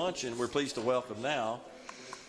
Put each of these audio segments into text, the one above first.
Luncheon. We're pleased to welcome now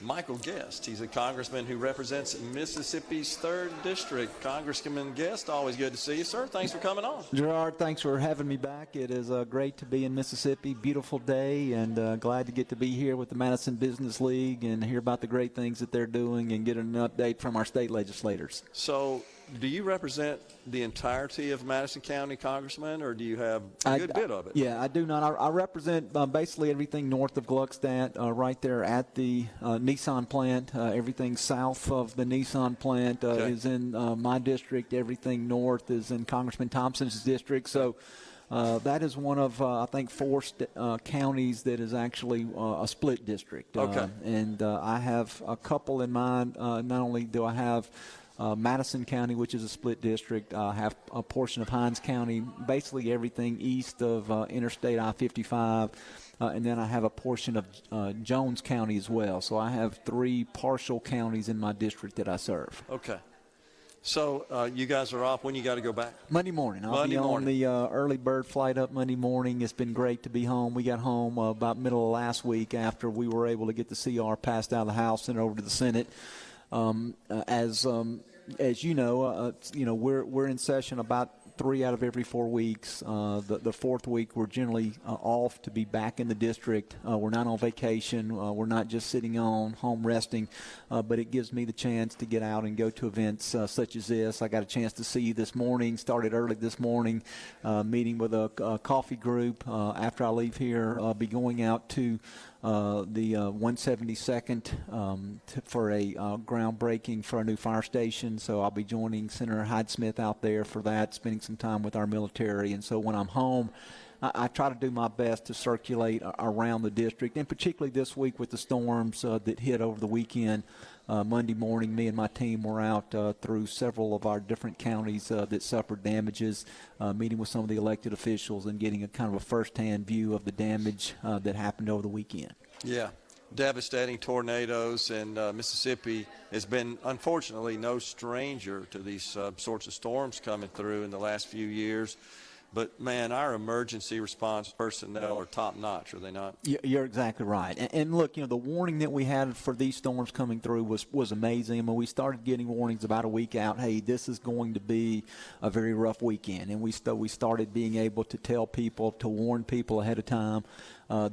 Michael Guest. He's a congressman who represents Mississippi's 3rd District. Congressman Guest, always good to see you, sir. Thanks for coming on. Gerard, thanks for having me back. It is great to be in Mississippi. Beautiful day, and glad to get to be here with the Madison Business League and hear about the great things that they're doing and get an update from our state legislators. So, do you represent the entirety of Madison County, Congressman, or do you have a good bit of it? Yeah, I do not. I represent basically everything north of Gluckstadt, right there at the Nissan plant. Everything south of the Nissan plant is in my district. Everything north is in Congressman Thompson's district. So that is one of, I think, 4 counties that is actually a split district. Okay. And I have a couple in mind. Not only do I have Madison County, which is a split district. I have a portion of Hinds County, basically everything east of Interstate I-55, and then I have a portion of Jones County as well. So I have 3 partial counties in my district that I serve. Okay. So you guys are off. When you got to go back? Monday morning. I'll be on the early bird flight up Monday morning. It's been great to be home. We got home about middle of last week after we were able to get the CR passed out of the House and over to the Senate. As you know, we're in session about 3 out of every 4 weeks. The 4th week we're generally off to be back in the district. We're not on vacation. We're not just sitting on home resting, but it gives me the chance to get out and go to events such as this. I got a chance to see you this morning. Started early this morning, meeting with a coffee group. After I leave here, I'll be going out to the 172nd for a groundbreaking for a new fire station. So I'll be joining Senator Hyde-Smith out there for that, spending some time with our military. And so when I'm home, I try to do my best to circulate around the district, and particularly this week with the storms that hit over the weekend. Monday morning, me and my team were out through several of our different counties that suffered damages, meeting with some of the elected officials and getting a kind of a first-hand view of the damage that happened over the weekend. Yeah, devastating tornadoes, and Mississippi has been, unfortunately, no stranger to these sorts of storms coming through in the last few years. But, man, our emergency response personnel are top-notch, are they not? You're exactly right. And look, the warning that we had for these storms coming through was amazing. I mean, we started getting warnings about a week out, hey, this is going to be a very rough weekend. And we started being able to tell people, to warn people ahead of time.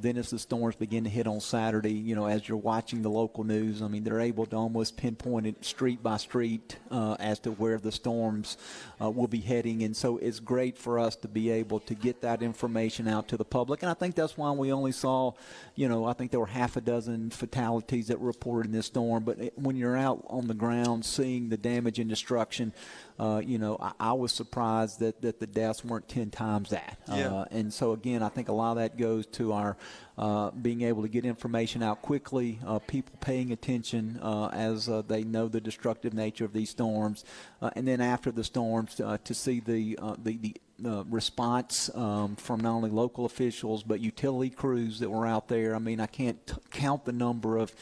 Then as the storms begin to hit on Saturday, as you're watching the local news, I mean, they're able to almost pinpoint it street by street as to where the storms will be heading. And so it's great for us to be able to get that information out to the public. And I think that's why we only saw, I think there were half a dozen fatalities that were reported in this storm. But when you're out on the ground seeing the damage and destruction, I was surprised that the deaths weren't 10 times that. Yeah. And so, again, I think a lot of that goes to our being able to get information out quickly, people paying attention as they know the destructive nature of these storms, and then after the storms to see the response from not only local officials but utility crews that were out there. I mean, I can't count the number of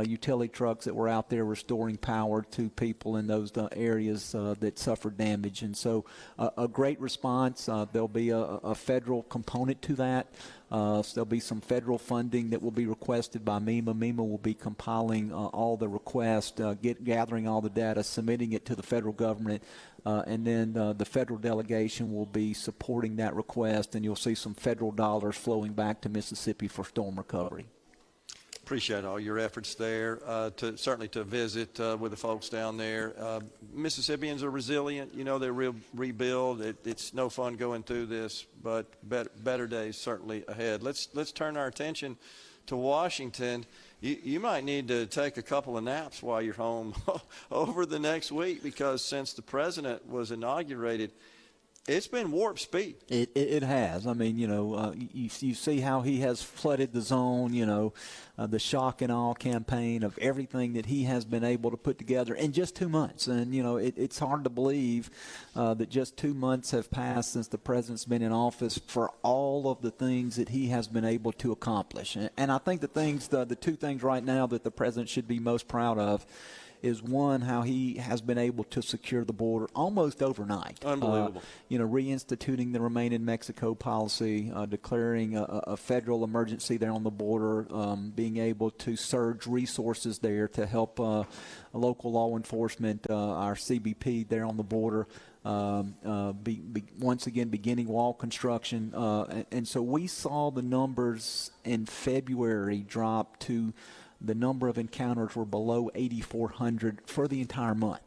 utility trucks that were out there restoring power to people in those areas that suffered damage. And so a great response. There'll be a federal component to that. So there'll be some federal funding that will be requested by MEMA. MEMA will be compiling all the requests, gathering all the data, submitting it to the federal government, and then the federal delegation will be supporting that request, and you'll see some federal dollars flowing back to Mississippi for storm recovery. Appreciate all your efforts there, certainly to visit with the folks down there. Mississippians are resilient. They rebuild. It's no fun going through this, but better days certainly ahead. Let's turn our attention to Washington. You might need to take a couple of naps while you're home over the next week, because since the president was inaugurated, it's been warp speed. It has. I mean, you see how he has flooded the zone, the shock and awe campaign of everything that he has been able to put together in just 2 months. And, it's hard to believe that just 2 months have passed since the president's been in office for all of the things that he has been able to accomplish. And I think the 2 things right now that the president should be most proud of is one, how he has been able to secure the border almost overnight. Unbelievable. Reinstituting the Remain in Mexico policy, declaring a federal emergency there on the border, being able to surge resources there to help local law enforcement, our CBP there on the border. Once again beginning wall construction, and so we saw the numbers in February drop to the number of encounters were below 8,400 for the entire month.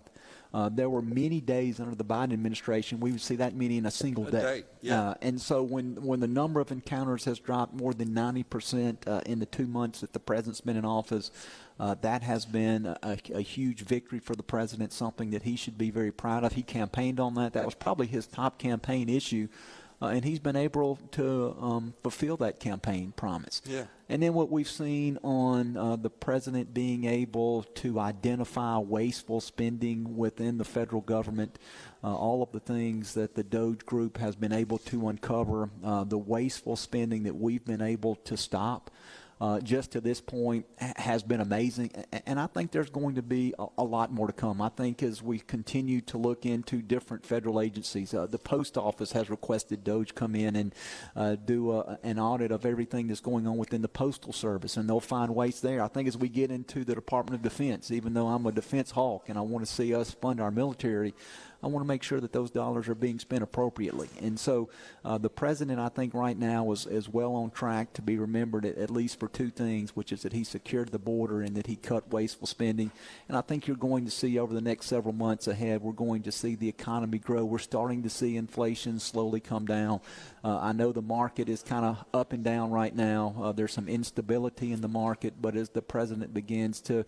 There were many days under the Biden administration we would see that many in a single day. Yeah. And so when the number of encounters has dropped more than 90% in the 2 months that the president's been in office, that has been a huge victory for the president, something that he should be very proud of. He campaigned on that. That was probably his top campaign issue. And he's been able to fulfill that campaign promise. Yeah. And then what we've seen on the president being able to identify wasteful spending within the federal government, all of the things that the Doge Group has been able to uncover, the wasteful spending that we've been able to stop. Just to this point has been amazing, and I think there's going to be a lot more to come. I think as we continue to look into different federal agencies, the post office has requested Doge come in and do an audit of everything that's going on within the postal service, and they'll find waste there. I think as we get into the Department of Defense, even though I'm a defense hawk and I want to see us fund our military, I want to make sure that those dollars are being spent appropriately. And so the president, I think, right now is well on track to be remembered at least for two things, which is that he secured the border and that he cut wasteful spending. And I think you're going to see over the next several months ahead, we're going to see the economy grow. We're starting to see inflation slowly come down. I know the market is kind of up and down right now. There's some instability in the market, but as the president begins to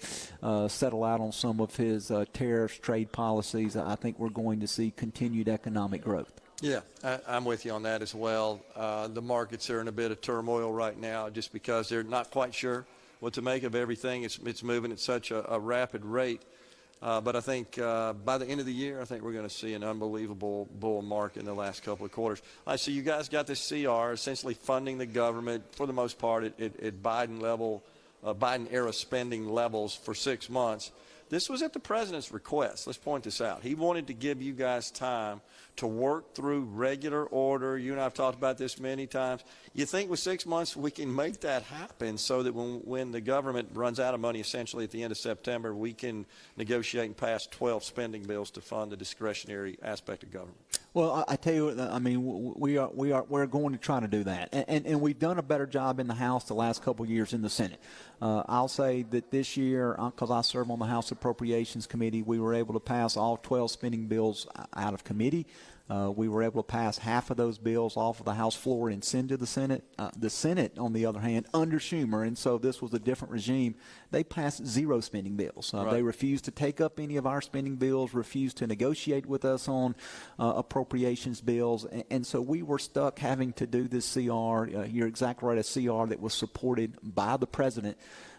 settle out on some of his tariffs, trade policies, I think we're going to see continued economic growth. Yeah, I'm with you on that as well. The markets are in a bit of turmoil right now just because they're not quite sure what to make of everything. It's moving at such a rapid rate. But I think by the end of the year, I think we're going to see an unbelievable bull market in the last couple of quarters. So you guys got this CR essentially funding the government for the most part at Biden level, Biden-era spending levels for 6 months. This was at the president's request. Let's point this out. He wanted to give you guys time to work through regular order. You and I have talked about this many times. You think with 6 months we can make that happen so that when the government runs out of money essentially at the end of September, we can negotiate and pass 12 spending bills to fund the discretionary aspect of government? Well, I tell you what, I mean, we're going to try to do that, and we've done a better job in the House the last couple of years in the Senate. I'll say that this year, because I serve on the House Appropriations Committee, we were able to pass all 12 spending bills out of committee. We were able to pass half of those bills off of the House floor and send to the Senate. The Senate, on the other hand, under Schumer, and so this was a different regime, they passed 0 spending bills. Right. They refused to take up any of our spending bills, refused to negotiate with us on appropriations bills, and so we were stuck having to do this CR. You're exactly right, a CR that was supported by the president.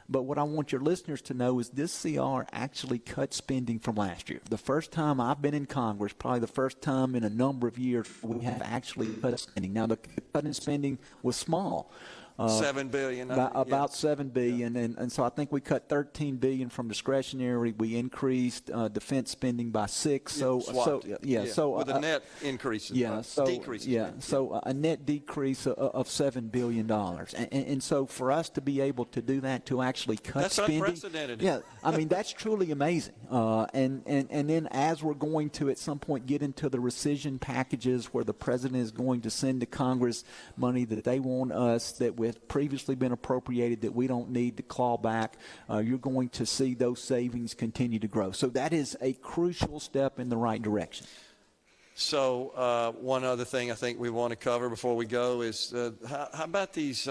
But what I want your listeners to know is this CR actually cut spending from last year. The first time I've been in Congress, probably the first time in a number of years, we have actually cut spending. Now, the cut in spending was small. $7 billion. About $7 billion, and so I think we cut $13 billion from discretionary. We increased defense spending by 6. So with a net increase. Decrease. So a net decrease of $7 billion, and so for us to be able to do that, to actually cut spending, that's unprecedented. Yeah, I mean that's truly amazing. And then as we're going to at some point get into the rescission packages where the president is going to send to Congress money that they want us that we have previously been appropriated that we don't need to claw back, you're going to see those savings continue to grow. So that is a crucial step in the right direction. So one other thing I think we want to cover before we go is how about these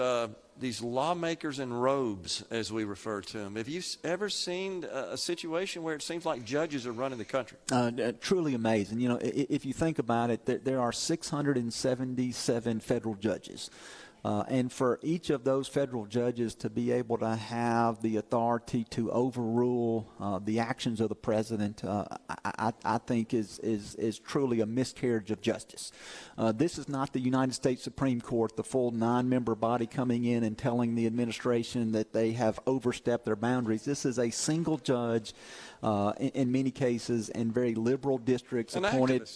lawmakers in robes, as we refer to them? Have you ever seen a situation where it seems like judges are running the country? Truly amazing. You know, if you think about it, there are 677 federal judges. And for each of those federal judges to be able to have the authority to overrule the actions of the president, I think is truly a miscarriage of justice. This is not the United States Supreme Court, the full 9-member body coming in and telling the administration that they have overstepped their boundaries. This is a single judge, in many cases, in very liberal districts, appointed.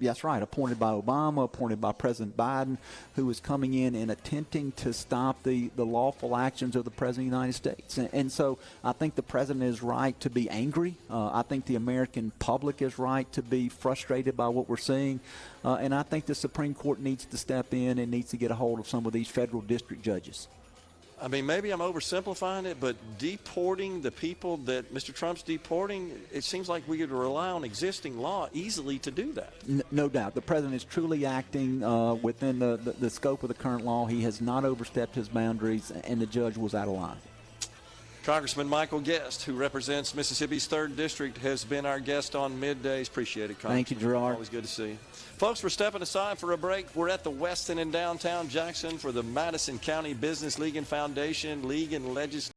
That's right, appointed by Obama, appointed by President Biden, who is coming in and attempting to stop the lawful actions of the President of the United States. And so I think the President is right to be angry. I think the American public is right to be frustrated by what we're seeing. And I think the Supreme Court needs to step in and needs to get a hold of some of these federal district judges. I mean, maybe I'm oversimplifying it, but deporting the people that Mr. Trump's deporting, it seems like we could rely on existing law easily to do that. No doubt. The president is truly acting within the scope of the current law. He has not overstepped his boundaries, and the judge was out of line. Congressman Michael Guest, who represents Mississippi's 3rd District, has been our guest on Middays. Appreciate it, Congressman. Thank you, Gerard. Always good to see you. Folks, we're stepping aside for a break. We're at the Westin in downtown Jackson for the Madison County Business League and Foundation League and Legislature.